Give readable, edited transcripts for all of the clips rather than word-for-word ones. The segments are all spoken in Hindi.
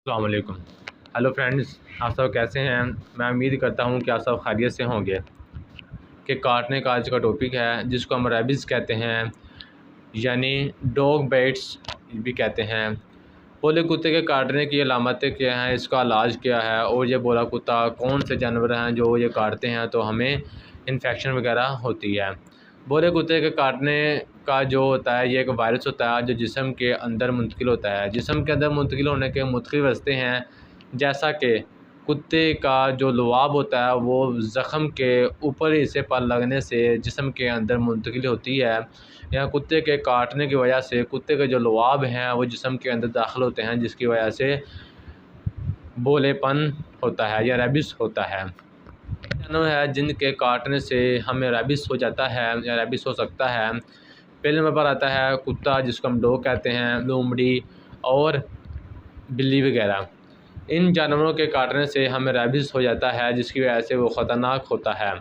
अस्सलाम वालेकुम। हेलो फ्रेंड्स, आप सब कैसे हैं। मैं उम्मीद करता हूं कि आप सब खैरियत से होंगे। कि काटने का आज का टॉपिक है जिसको हम रेबीज़ कहते हैं, यानी डॉग बाइट्स भी कहते हैं। बोले कुत्ते के काटने की अलामतें क्या हैं, इसका इलाज क्या है, और ये बोला कुत्ता कौन से जानवर हैं जो ये काटते हैं तो हमें इन्फेक्शन वगैरह होती है। बोले कुत्ते के काटने का जो होता है ये एक वायरस होता है जो जिस्म के अंदर मुंतकिल होता है। जिस्म के अंदर मुंतकिल होने के मुख्तलिफ रास्ते हैं, जैसा कि कुत्ते का जो लुआब होता है वो ज़ख़म के ऊपर हिस्से पर लगने से जिस्म के अंदर मुंतकिल होती है, या कुत्ते के काटने की वजह से कुत्ते के जो लुआब हैं वो जिस्म के अंदर दाखिल होते हैं, जिसकी वजह से बोलेपन होता है या रेबिस होता है। जानवर है जिनके काटने से हमें रेबिस हो जाता है या रेबिस हो सकता है। पहले नंबर पर आता है कुत्ता जिसको हम डॉग कहते हैं, लोमड़ी और बिल्ली वगैरह। इन जानवरों के काटने से हमें रेबिस हो जाता है, जिसकी वजह से वो ख़तरनाक होता है।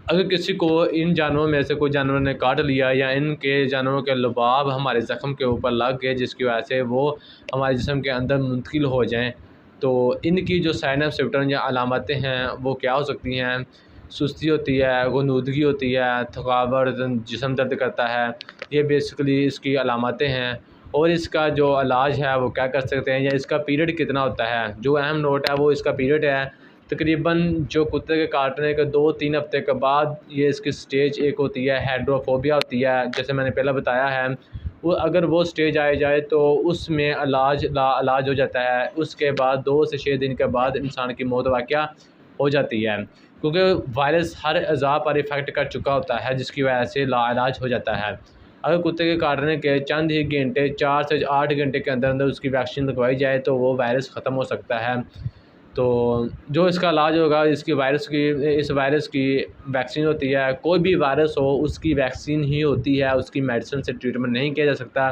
अगर किसी को इन जानवरों में से कोई जानवर ने काट लिया या इनके जानवरों के लुबाब हमारे ज़ख़म के ऊपर लग गए, जिसकी वजह से वो हमारे जिस्म के अंदर मुंतकिल हो जाएं, तो इनकी जो साइन ऑफ सिम्पटम या अलामतें हैं वो क्या हो सकती हैं। सुस्ती होती है, गुनूदगी होती है, थकावट, जिस्म दर्द करता है। ये बेसिकली इसकी अलामतें हैं। और इसका जो इलाज है वो क्या कर सकते हैं, या इसका पीरियड कितना होता है। जो अहम नोट है वो इसका पीरियड है। तकरीबन जो कुत्ते के काटने के 2-3 हफ़्ते के बाद ये इसकी स्टेज एक होती है, हाइड्रोफोबिया होती है, जैसे मैंने पहले बताया है। वो अगर वो स्टेज आ जाए तो उसमें इलाज हो जाता है। उसके बाद 2 से 6 दिन के बाद इंसान की मौत वाक़या हो जाती है, क्योंकि वायरस हर अज़ा पर इफ़ेक्ट कर चुका होता है, जिसकी वजह से लाइलाज हो जाता है। अगर कुत्ते के काटने के चंद ही घंटे 4 से 8 घंटे के अंदर अंदर उसकी वैक्सीन लगवाई जाए तो वो वायरस ख़त्म हो सकता है। तो जो इसका इलाज होगा, इस वायरस की वैक्सीन होती है। कोई भी वायरस हो उसकी वैक्सीन ही होती है, उसकी मेडिसिन से ट्रीटमेंट नहीं किया जा सकता।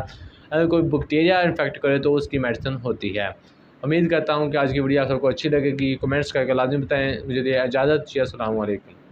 अगर कोई बैक्टीरिया इन्फेक्ट करे तो उसकी मेडिसिन होती है। उम्मीद करता हूँ कि आज की वीडियो आप सबको अच्छी लगेगी। कमेंट्स करके लाजमी बताएँ। मुझे इजाज़त। अस्सलामु अलैकुम।